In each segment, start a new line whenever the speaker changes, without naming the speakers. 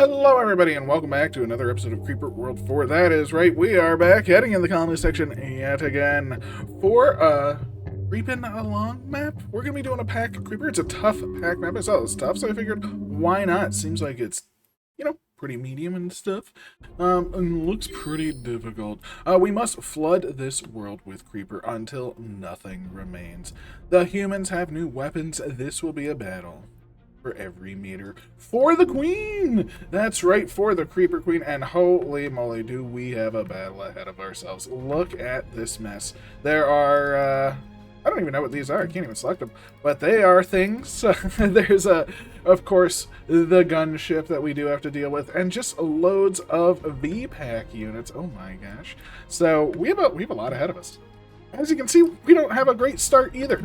Hello everybody and welcome back to another episode of Creeper World 4. That is right, we are back heading in the colony section yet again for a Creepin along map. We're going to be doing a pack creeper. It's a tough pack map. I saw it's tough, so I figured why not? Seems like it's, pretty medium and stuff. And looks pretty difficult. We must flood this world with creeper until nothing remains. The humans have new weapons. This will be a battle for every meter for the queen. That's right, for the creeper queen. And holy moly, do we have a battle ahead of ourselves. Look at this mess. There are I don't even know what these are. I can't even select them, but they are things. There's of course, the gunship that we do have to deal with, and just loads of VPAC units. Oh my gosh! So we have a lot ahead of us. As you can see, we don't have a great start either.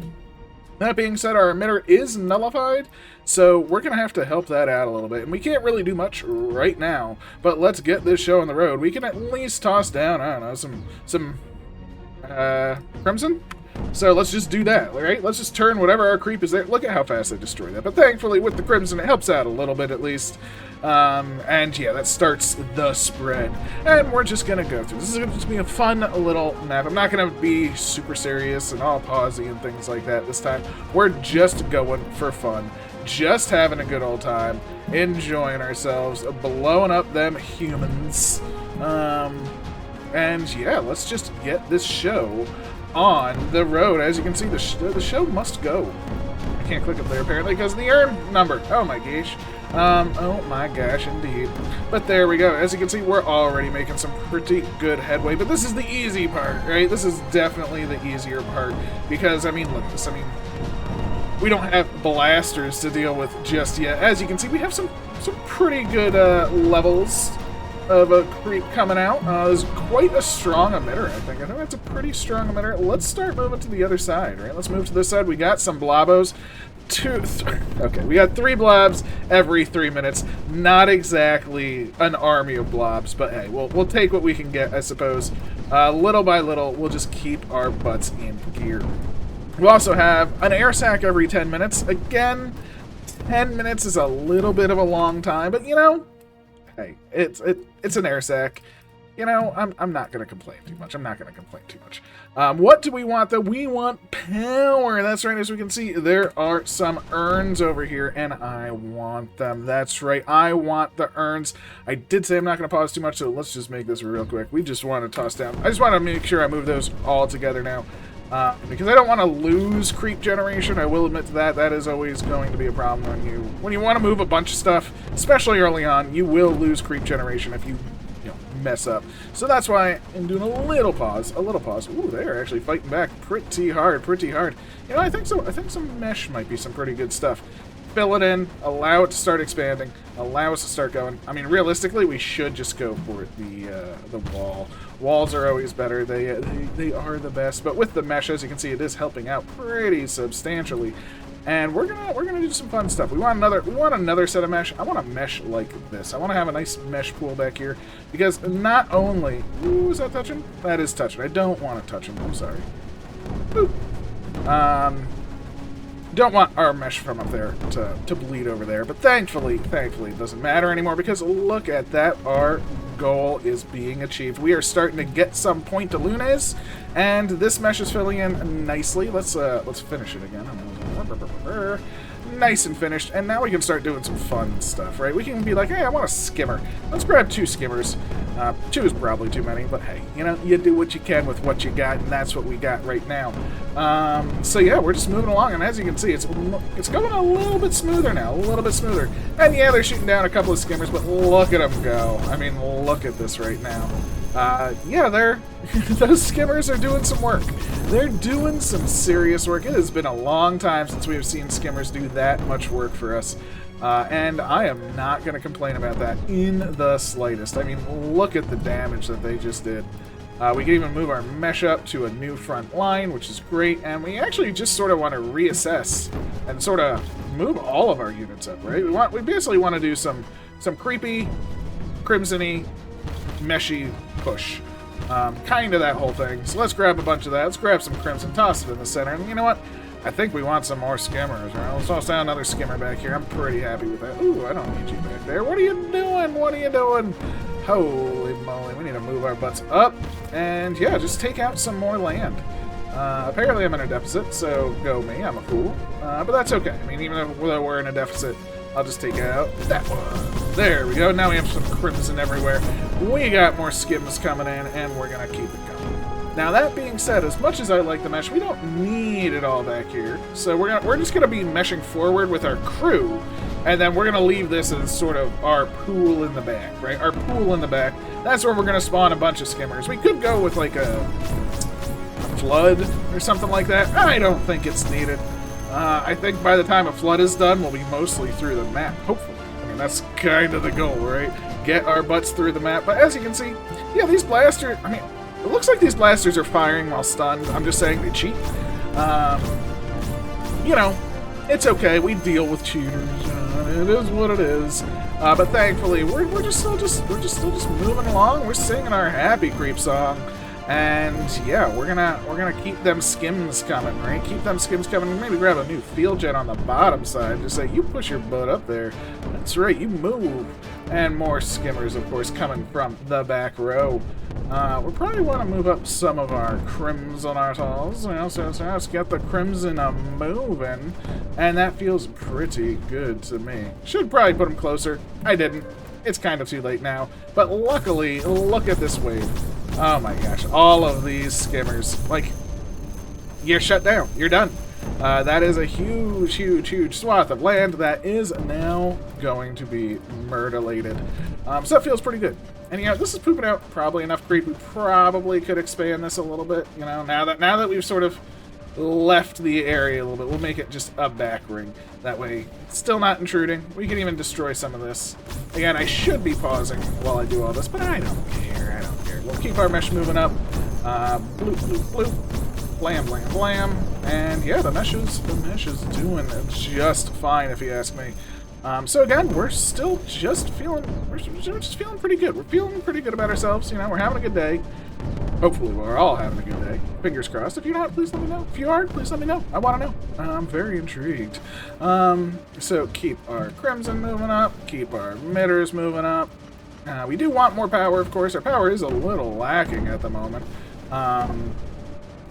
That being said, our emitter is nullified, so we're going to have to help that out a little bit. And we can't really do much right now, but let's get this show on the road. We can at least toss down, I don't know, some Crimson? So let's just do that, right? Let's just turn whatever our creep is there. Look at how fast they destroy that. But thankfully, with the Crimson, it helps out a little bit at least. And yeah, that starts the spread. And we're just going to go through. This is going to just be a fun little map. I'm not going to be super serious and all pausey and things like that this time. We're just going for fun. Just having a good old time. Enjoying ourselves. Blowing up them humans. And yeah, let's just get this show on the road. As you can see, the show must go. I can't click up there apparently because of the earn number. Oh my gosh. Oh my gosh, indeed. But there we go. As you can see, we're already making some pretty good headway. But this is the easy part, right? This is definitely the easier part because, I mean, look, we don't have blasters to deal with just yet. As you can see, we have some pretty good levels of a creep coming out. There's quite a strong emitter, I think. I think that's a pretty strong emitter. Let's start moving to the other side, right? Let's move to this side. We got some blobos. Okay, we got 3 blobs every 3 minutes. Not exactly an army of blobs, but hey, we'll take what we can get, I suppose. Little by little, we'll just keep our butts in gear. We also have an air sac every 10 minutes. Again, 10 minutes is a little bit of a long time, but you know, hey, it's an air sac. You know, I'm not going to complain too much. What do we want, though? We want power. That's right. As we can see, there are some urns over here, and I want them. That's right. I want the urns. I did say I'm not going to pause too much, so let's just make this real quick. We just want to toss down. I just want to make sure I move those all together now. Because I don't want to lose creep generation. I will admit to that. That is always going to be a problem when you want to move a bunch of stuff, especially early on. You will lose creep generation if you mess up. So that's why I'm doing a little pause. Ooh, they're actually fighting back pretty hard. You know, I think some mesh might be some pretty good stuff. Fill it in, allow it to start expanding, allow us to start going. I mean, realistically, we should just go for the wall. Walls are always better. They are the best. But with the mesh, as you can see, it is helping out pretty substantially. And we're gonna do some fun stuff. We want another set of mesh. I want a mesh like this. I want to have a nice mesh pool back here because not only, ooh, is that touching? That is touching. I don't want to touch him. I'm sorry. Boop. Don't want our mesh from up there to bleed over there, but thankfully it doesn't matter anymore because look at that, our goal is being achieved. We are starting to get some point to lunes, and this mesh is filling in nicely. Let's finish it again. Nice and finished, and now we can start doing some fun stuff, right? We can be like, hey, I want a skimmer. Let's grab 2 skimmers. 2 is probably too many, but hey, you know, you do what you can with what you got, and that's what we got right now. So yeah, we're just moving along, and as you can see, it's going a little bit smoother now, And yeah, they're shooting down a couple of skimmers, but look at them go. I mean, look at this right now. Yeah, those skimmers are doing some work. They're doing some serious work. It has been a long time since we have seen skimmers do that much work for us. And I am not going to complain about that in the slightest. I mean, look at the damage that they just did. We can even move our mesh up to a new front line, which is great. And we actually just sort of want to reassess and sort of move all of our units up, right? We basically want to do some creepy, crimson-y, meshy push. Kind of that whole thing. So let's grab a bunch of that. Let's grab some crimson, toss it in the center. And you know what? I think we want some more skimmers, right? Let's toss down another skimmer back here. I'm pretty happy with that. Ooh, I don't need you back there. What are you doing? What are you doing? Holy moly, we need to move our butts up. And yeah, just take out some more land. Apparently I'm in a deficit, so go me, I'm a fool. But that's okay. I mean, even though we're in a deficit, I'll just take out that one. There we go. Now we have some crimson everywhere. We got more skims coming in, and we're going to keep it going. Now, that being said, as much as I like the mesh, we don't need it all back here. So we're just going to be meshing forward with our crew, and then we're going to leave this as sort of our pool in the back, right? Our pool in the back. That's where we're going to spawn a bunch of skimmers. We could go with like a flood or something like that. I don't think it's needed. I think by the time a flood is done, we'll be mostly through the map, hopefully. I mean, that's kind of the goal, right? Get our butts through the map. But as you can see, yeah, these blasters, I mean, it looks like these blasters are firing while stunned. I'm just saying they cheat. You know, it's okay. We deal with cheaters. It is what it is. But thankfully, we're still just moving along. We're singing our happy creep song. And yeah, we're gonna keep them skims coming, right? Keep them skims coming. Maybe grab a new field gen on the bottom side. Just say, you push your butt up there. That's right, you move. And more skimmers, of course, coming from the back row. We probably want to move up some of our crimson artals. So let's get the crimson moving. And that feels pretty good to me. Should probably put them closer. I didn't. It's kind of too late now. But luckily, look at this wave. Oh my gosh, all of these skimmers. Like, you're shut down. You're done. That is a huge, huge, huge swath of land that is now going to be murderlated. So that feels pretty good. And yeah, this is pooping out probably enough creep. We probably could expand this a little bit, you know, now that we've sort of left the area a little bit. We'll make it just a back ring. That way, it's still not intruding. We can even destroy some of this. Again, I should be pausing while I do all this, but I don't care. I don't care. We'll keep our mesh moving up. Bloop, bloop, bloop. Blam, blam, blam. And yeah, the mesh is doing just fine, if you ask me. So again, we're still just feeling, we're just feeling pretty good. We're feeling pretty good about ourselves. You know, we're having a good day. Hopefully we're all having a good day. Fingers crossed. If you're not, please let me know. If you are, please let me know. I want to know. I'm very intrigued. So keep our crimson moving up. Keep our mitters moving up. We do want more power, of course. Our power is a little lacking at the moment.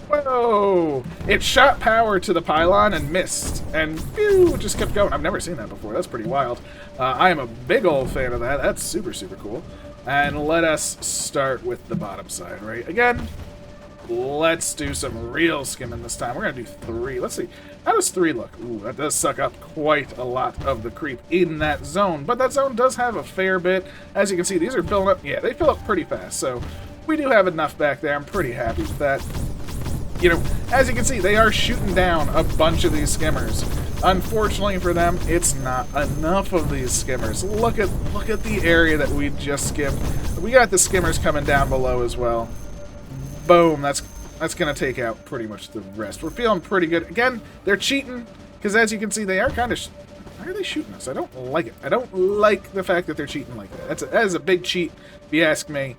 Whoa! It shot power to the pylon and missed. And phew, it just kept going. I've never seen that before. That's pretty wild. I am a big old fan of that. That's super, super cool. And let us start with the bottom side, right? Again, let's do some real skimming this time. We're going to do 3. Let's see. How does 3 look? Ooh, that does suck up quite a lot of the creep in that zone. But that zone does have a fair bit. As you can see, these are filling up. Yeah, they fill up pretty fast. So we do have enough back there. I'm pretty happy with that. You know, as you can see, they are shooting down a bunch of these skimmers. Unfortunately for them, it's not enough of these skimmers. Look at the area that we just skimmed. We got the skimmers coming down below as well. Boom, that's going to take out pretty much the rest. We're feeling pretty good. Again, they're cheating, because as you can see, they are kind of... Why are they shooting us? I don't like it. I don't like the fact that they're cheating like that. That is a big cheat, if you ask me.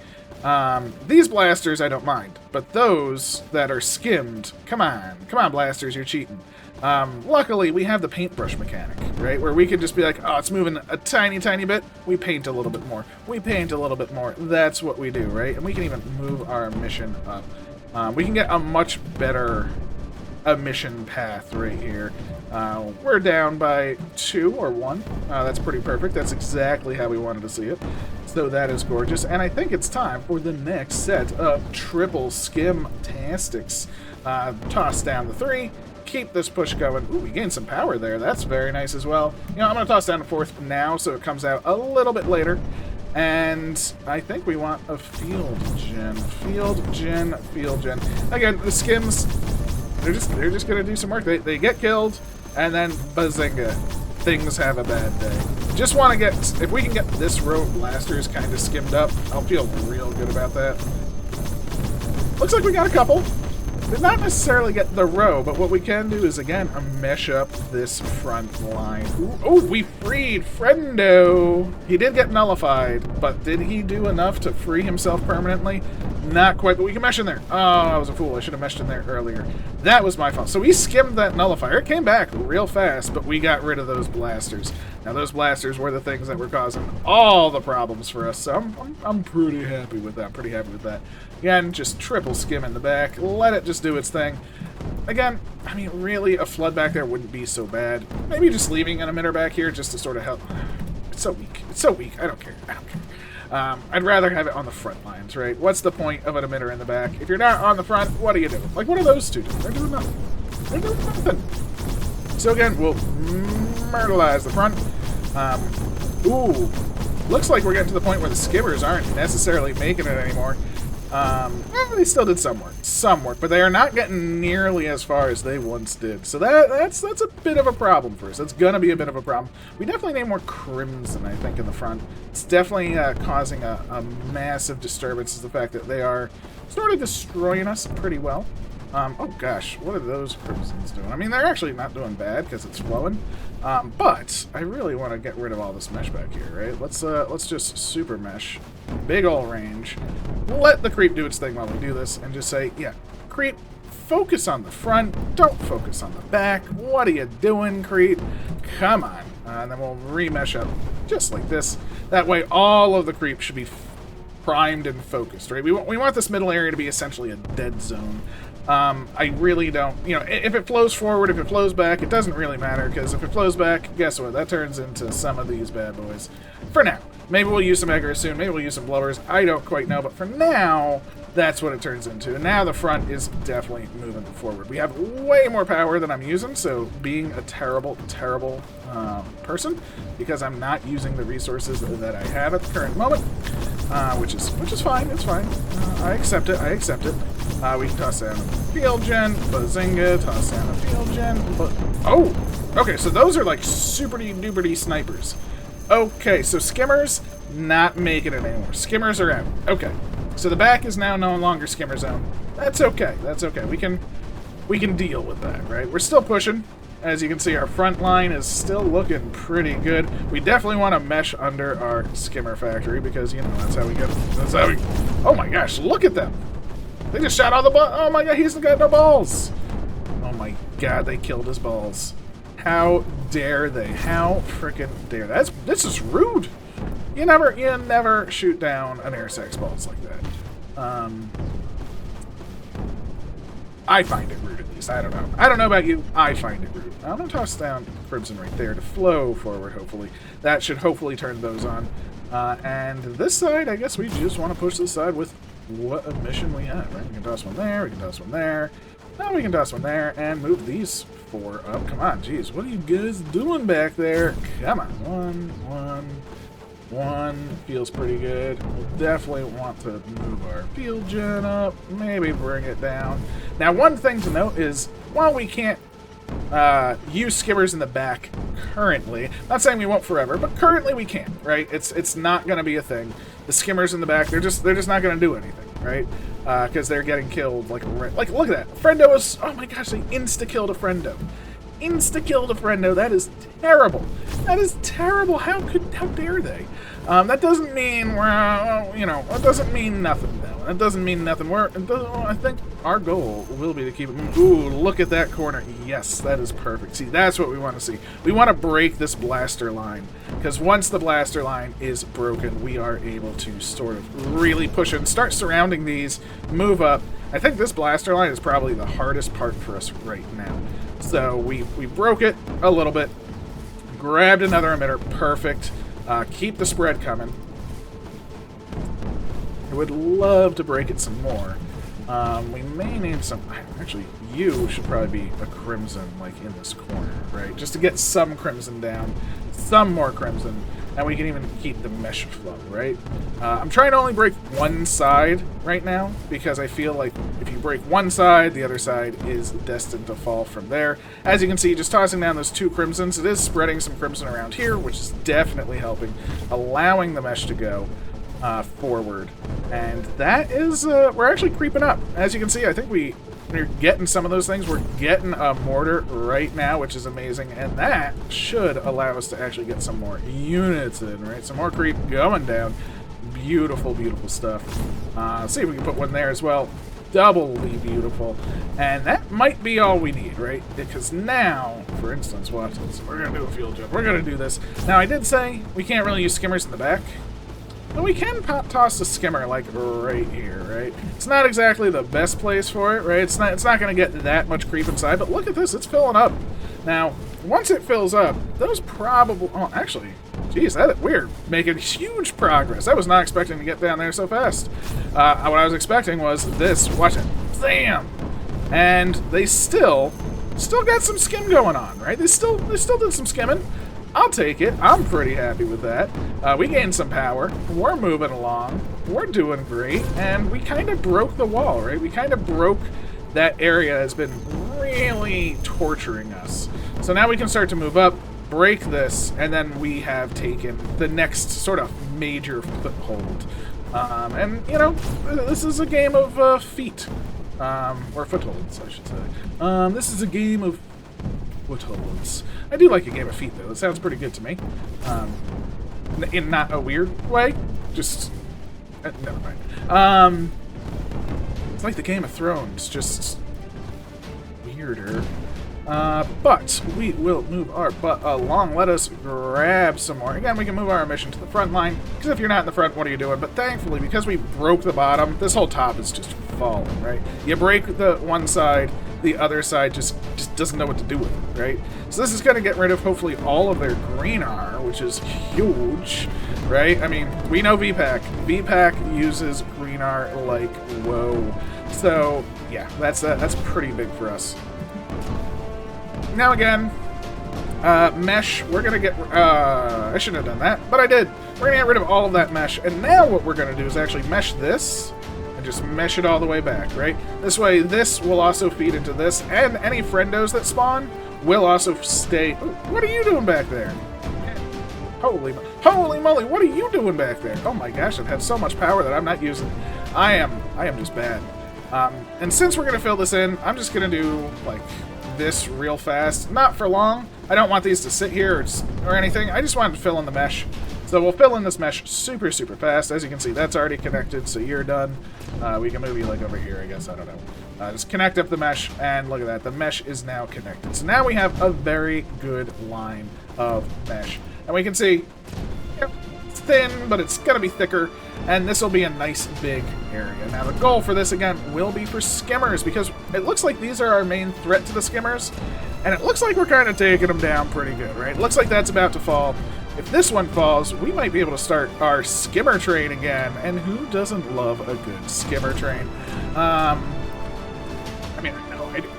These blasters, I don't mind. But those that are skimmed, come on, blasters, you're cheating. Luckily, we have the paintbrush mechanic, right? Where we can just be like, oh, it's moving a tiny, tiny bit. We paint a little bit more. We paint a little bit more. That's what we do, right? And we can even move our mission up. We can get a much better emission path right here. We're down by 2 or 1. That's pretty perfect. That's exactly how we wanted to see it. So that is gorgeous. And I think it's time for the next set of triple skim-tastics. Toss down the 3. Keep this push going. Ooh, we gained some power there. That's very nice as well. You know, I'm going to toss down the 4th now so it comes out a little bit later. And I think we want a field gen. Field gen. Again, the skims, they're just going to do some work. They get killed, and then bazinga. Things have a bad day. Just want to get, if we can get this row of blasters kind of skimmed up, I'll feel real good about that. Looks like we got a couple. Did not necessarily get the row, but what we can do is, again, mesh up this front line. Ooh, oh, we freed Friendo! He did get nullified, but did he do enough to free himself permanently? Not quite, but we can mesh in there. Oh, I was a fool. I should have meshed in there earlier. That was my fault. So we skimmed that nullifier. It came back real fast, but we got rid of those blasters. Now, those blasters were the things that were causing all the problems for us, so I'm pretty happy with that. Pretty happy with that. Again, just triple skim in the back. Let it just do its thing. Again, I mean, really, a flood back there wouldn't be so bad. Maybe just leaving an emitter back here just to sort of help. It's so weak. It's so weak. I don't care. I don't care. I'd rather have it on the front lines, right? What's the point of an emitter in the back? If you're not on the front, what are you doing? Like, what are those two doing? They're doing nothing. They're doing nothing. So again, we'll myrtleize the front. Ooh. Looks like we're getting to the point where the skimmers aren't necessarily making it anymore. They still did some work, but they are not getting nearly as far as they once did. So that's a bit of a problem for us. That's gonna be a bit of a problem. We definitely need more crimson, I think, in the front. It's definitely causing a massive disturbance, is the fact that they are sort of destroying us pretty well. Oh gosh, what are those crimsons doing? I mean, they're actually not doing bad because it's flowing. But I really want to get rid of all this mesh back here, right? Let's just super mesh, big ol' range. Let the creep do its thing while we do this, and just say, yeah, creep, focus on the front, don't focus on the back. What are you doing, creep? Come on. And then we'll remesh up just like this. That way, all of the creep should be primed and focused, right? We want this middle area to be essentially a dead zone. I really don't, you know, if it flows forward, if it flows back, it doesn't really matter, because if it flows back, guess what? That turns into some of these bad boys. For now. Maybe we'll use some eggers soon, maybe we'll use some blowers, I don't quite know, but for now, that's what it turns into. And now the front is definitely moving forward. We have way more power than I'm using, so being a terrible, terrible person, because I'm not using the resources that I have at the current moment, which is fine, it's fine. I accept it, I accept it. We can toss down a field gen, bazinga, toss down a field gen, oh! Okay, so those are like super-duper snipers. Okay, so skimmers, not making it anymore. Skimmers are out. Okay, so the back is now no longer skimmer zone. That's okay, that's okay. We can deal with that, right? We're still pushing. As you can see, our front line is still looking pretty good. We definitely want to mesh under our skimmer factory because, you know, that's how we get it. That's how we... Oh my gosh, look at them! They just shot all the balls. Oh my god, he's got no balls! Oh my god, they killed his balls. How dare they? How frickin' dare they? This is rude! You never shoot down an air sex balls like that. I find it rude, at least. I don't know. I don't know about you. I find it rude. I'm going to toss down crimson right there to flow forward, hopefully. That should hopefully turn those on. And this side, I guess we just want to push this side with what a mission we have, right? We can toss one there, we can toss one there. Now we can toss one there and move these four up. Come on, geez. What are you guys doing back there? Come on. One feels pretty good. We'll definitely want to move our field gen up, maybe bring it down. Now, one thing to note is, while we can't use skimmers in the back currently, not saying we won't forever, but currently we can, right? It's not going to be a thing. The skimmers in the back, they're just not going to do anything, right? Because they're getting killed like look at that. Friendo is, oh my gosh, they insta-killed a Friendo. Insta-killed a Friendo. That is terrible. That is terrible. How dare they? That doesn't mean we're, you know, that doesn't mean nothing, though. That doesn't mean nothing. I think our goal will be to keep it. Ooh, look at that corner. Yes, that is perfect. See, that's what we want to see. We want to break this blaster line, because once the blaster line is broken, we are able to sort of really push and start surrounding these, move up. I think this blaster line is probably the hardest part for us right now. So we broke it a little bit, grabbed another emitter, perfect. Keep the spread coming. I would love to break it some more. We may need some... Actually, you should probably be a crimson, like, in this corner, right? Just to get some crimson down, some more crimson, and we can even keep the mesh flow, right? I'm trying to only break one side right now, because I feel like if you break one side, the other side is destined to fall from there. As you can see, just tossing down those two crimsons, it is spreading some crimson around here, which is definitely helping, allowing the mesh to go forward. And that is, we're actually creeping up. As you can see, I think we when you're getting some of those things. We're getting a mortar right now, which is amazing, and that should allow us to actually get some more units in, right? Some more creep going down. Beautiful, beautiful stuff. See if we can put one there as well. Doubly beautiful. And that might be all we need, right? Because now, for instance, watch this. We're going to do a field jump. We're going to do this. Now, I did say we can't really use skimmers in the back. But we can toss a skimmer, like, right here, right? It's not exactly the best place for it, right? It's not going to get that much creep inside, but look at this. It's filling up. Now, once it fills up, those probably... Oh, actually... Jeez, we're making huge progress. I was not expecting to get down there so fast. What I was expecting was this. Watch it. Bam! And they still got some skim going on, right? They still did some skimming. I'll take it. I'm pretty happy with that. We gained some power. We're moving along. We're doing great. And we kind of broke the wall, right? We kind of broke that area that has been really torturing us. So now we can start to move up, break this, and then we have taken the next sort of major foothold. And, you know, this is a game of feet. Or footholds, I should say. This is a game of footholds. I do like a game of feet, though. It sounds pretty good to me. In not a weird way. Just... never mind. It's like the Game of Thrones, just... weirder. But we will move our butt along. Let us grab some more. Again, we can move our mission to the front line, because if you're not in the front, what are you doing? But thankfully, because we broke the bottom, this whole top is just falling, right? You break the one side, the other side just doesn't know what to do with it, right? So this is going to get rid of, hopefully, all of their green R, which is huge, right? I mean, we know VPAC. VPAC uses green R like, whoa. So, yeah, that's pretty big for us. Now again, mesh, we're going to get... I shouldn't have done that, but I did. We're going to get rid of all of that mesh, and now what we're going to do is actually mesh this, and just mesh it all the way back, right? This way, this will also feed into this, and any friendos that spawn will also stay... Ooh, what are you doing back there? Holy moly, what are you doing back there? Oh my gosh, it had so much power that I'm not using. I am just bad. And since we're going to fill this in, I'm just going to do, like... this real fast. Not for long. I don't want these to sit here or anything. I just wanted to fill in the mesh. So we'll fill in this mesh super, super fast. As you can see, that's already connected, so you're done. We can move you like over here, I guess. I don't know. Just connect up the mesh, and look at that. The mesh is now connected. So now we have a very good line of mesh. And we can see, yep, it's thin, but it's going to be thicker. And this will be a nice big area. Now the goal for this, again, will be for skimmers, because it looks like these are our main threat to the skimmers, and it looks like we're kind of taking them down pretty good, right? It looks like that's about to fall. If this one falls, we might be able to start our skimmer train again, and who doesn't love a good skimmer train? I mean, I know I do.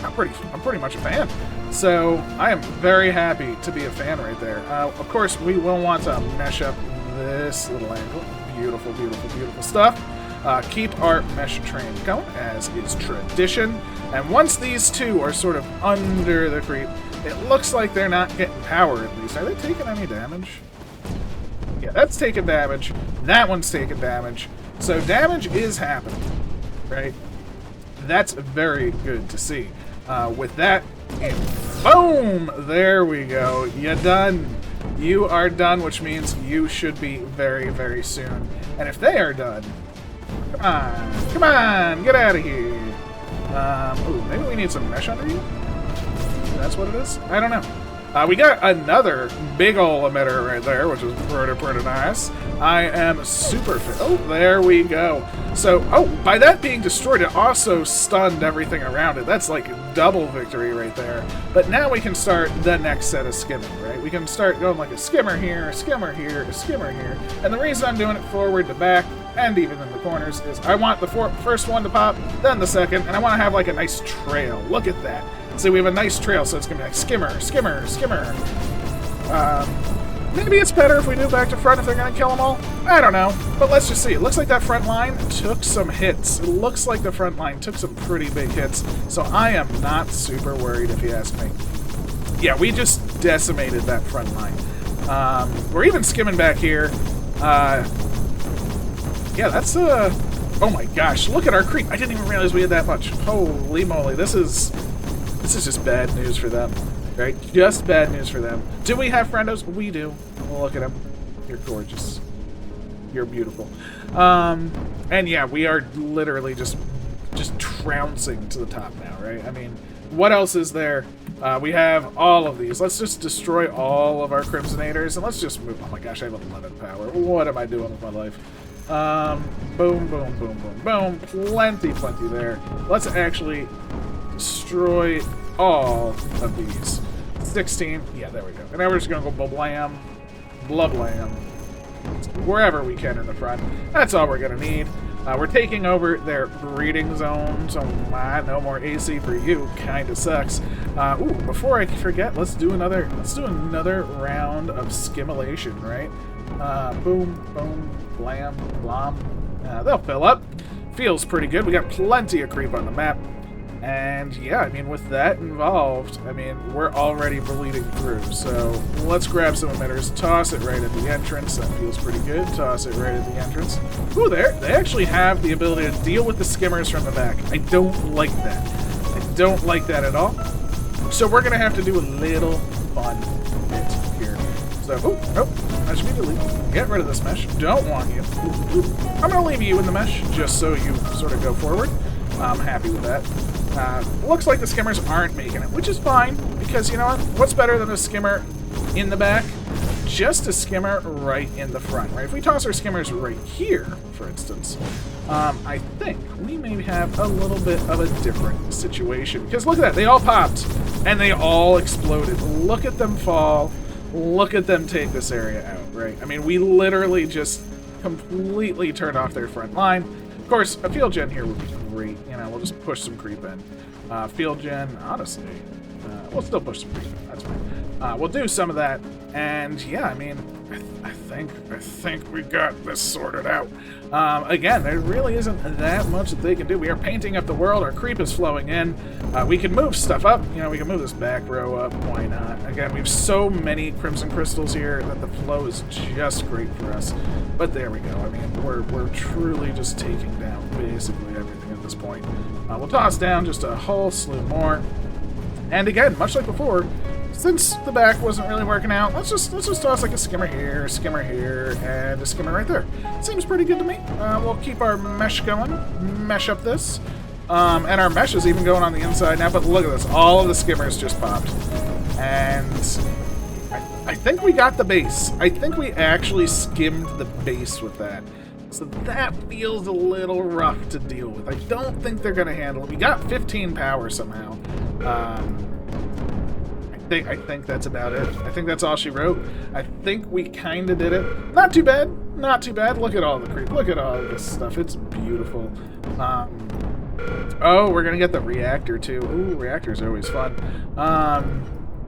I'm pretty much a fan. So I am very happy to be a fan right there. Of course, we will want to mesh up this little angle. Beautiful, beautiful, beautiful stuff. Keep our mesh train going, as is tradition. And once these two are sort of under the creep, it looks like they're not getting power, at least. Are they taking any damage? Yeah, that's taking damage. That one's taking damage. So damage is happening, right? That's very good to see. With that, and boom! There we go. You're done. You are done, which means you should be very, very soon. And if they are done, come on, get out of here. Ooh, maybe we need some mesh under you? That's what it is? I don't know. We got another big ol' emitter right there, which is pretty nice. I am super fit. Oh, there we go. So, oh, by that being destroyed, it also stunned everything around it. That's like double victory right there. But now we can start the next set of skimming, right? We can start going like a skimmer here, a skimmer here, a skimmer here. And the reason I'm doing it forward to back, and even in the corners, is I want the first one to pop, then the second, and I want to have like a nice trail. Look at that. So we have a nice trail, so it's going to be like skimmer, skimmer, skimmer. Maybe it's better if we do back to front if they're going to kill them all. I don't know, but let's just see. It looks like that front line took some hits. It looks like the front line took some pretty big hits, so I am not super worried if you ask me. Yeah, we just decimated that front line. We're even skimming back here. Yeah, that's Oh my gosh, look at our creep. I didn't even realize we had that much. Holy moly, this is just bad news for them. Right? Just bad news for them. Do we have friendos? We do. Look at them. You're gorgeous. You're beautiful. And yeah, we are literally just trouncing to the top now, right? I mean, what else is there? We have all of these. Let's just destroy all of our Crimsonators, and let's just move. Oh my gosh, I have 11 power. What am I doing with my life? Boom, boom, boom, boom, boom. Plenty there. Let's actually destroy all of these. 16. Yeah, there we go. And now we're just going to go blam, blah blam, wherever we can in the front. That's all we're going to need. We're taking over their breeding zone, so no more AC for you. Kinda sucks. Ooh, before I forget, let's do another round of skimulation, right? Boom, boom, blam, blom. They'll fill up. Feels pretty good. We got plenty of creep on the map. And yeah, I mean, with that involved, I mean, we're already bleeding through. So let's grab some emitters, toss it right at the entrance. That feels pretty good. Toss it right at the entrance. Ooh, they actually have the ability to deal with the skimmers from the back. I don't like that. I don't like that at all. So we're going to have to do a little fun bit here. So, that should be deleted. Get rid of this mesh. Don't want you. I'm going to leave you in the mesh just so you sort of go forward. I'm happy with that. Looks like the skimmers aren't making it, which is fine, because you know what? What's better than a skimmer in the back? Just a skimmer right in the front, right? If we toss our skimmers right here, for instance, I think we may have a little bit of a different situation. Because look at that, they all popped, and they all exploded. Look at them fall. Look at them take this area out, right? I mean, we literally just completely turned off their front line. Of course, a field gen here would be great. You know, we'll just push some creep in. Field gen, honestly, we'll still push some creep in. That's fine. We'll do some of that, and yeah, I mean, I think we got this sorted out. Again, there really isn't that much that they can do. We are painting up the world. Our creep is flowing in. We can move stuff up. You know, we can move this back row up. Why not? Again, we have so many crimson crystals here that the flow is just great for us. But there we go. I mean, we're truly just taking down basically everything at this point. We'll toss down just a whole slew more. And again, much like before, since the back wasn't really working out, let's just toss like a skimmer here, and a skimmer right there. Seems pretty good to me. We'll keep our mesh going, mesh up this, and our mesh is even going on the inside now. But look at this, all of the skimmers just popped, and I think we got the base. I think we actually skimmed the base with that. So that feels a little rough to deal with. I don't think they're going to handle it. We got 15 power somehow. I think that's about it. I think that's all she wrote. I think we kind of did it. Not too bad. Not too bad. Look at all the creep. Look at all of this stuff. It's beautiful. Oh, we're going to get the reactor, too. Ooh, reactors are always fun.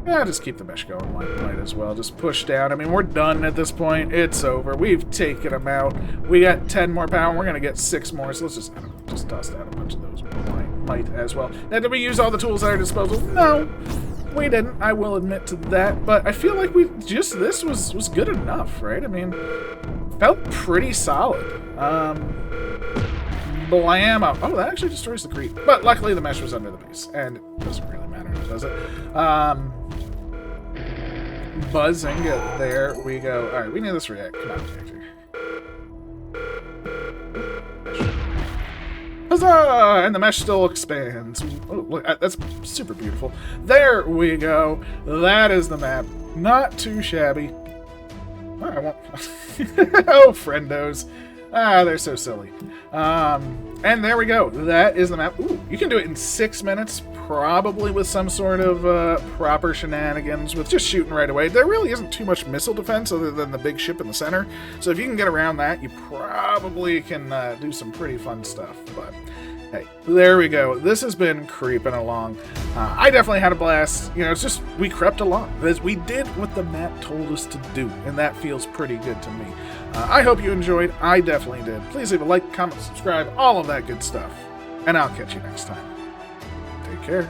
Yeah, just keep the mesh going. Might as well. Just push down. I mean, we're done at this point. It's over. We've taken them out. We got 10 more power. We're going to get 6 more. So let's just toss down a bunch of those. Might as well. Now, did we use all the tools at our disposal? No. We didn't, I will admit to that, but I feel like this was good enough, right? I mean, felt pretty solid. Blammo. Oh, that actually destroys the creep. But luckily the mesh was under the base, and it doesn't really matter, does it? Buzzing, there we go. Alright, we need this react. Come on, reactor. Huzzah! And the mesh still expands. Oh, look, that's super beautiful. There we go. That is the map. Not too shabby. Oh, I won't. Oh, friendos. Ah, they're so silly. And there we go. That is the map. Ooh, you can do it in 6 minutes, probably with some sort of proper shenanigans, with just shooting right away. There really isn't too much missile defense other than the big ship in the center. So if you can get around that, you probably can do some pretty fun stuff. But hey, there we go. This has been creeping along. I definitely had a blast. You know, it's just we crept along. We did what the map told us to do, and that feels pretty good to me. I hope you enjoyed. I definitely did. Please leave a like, comment, subscribe, all of that good stuff. And I'll catch you next time. Take care.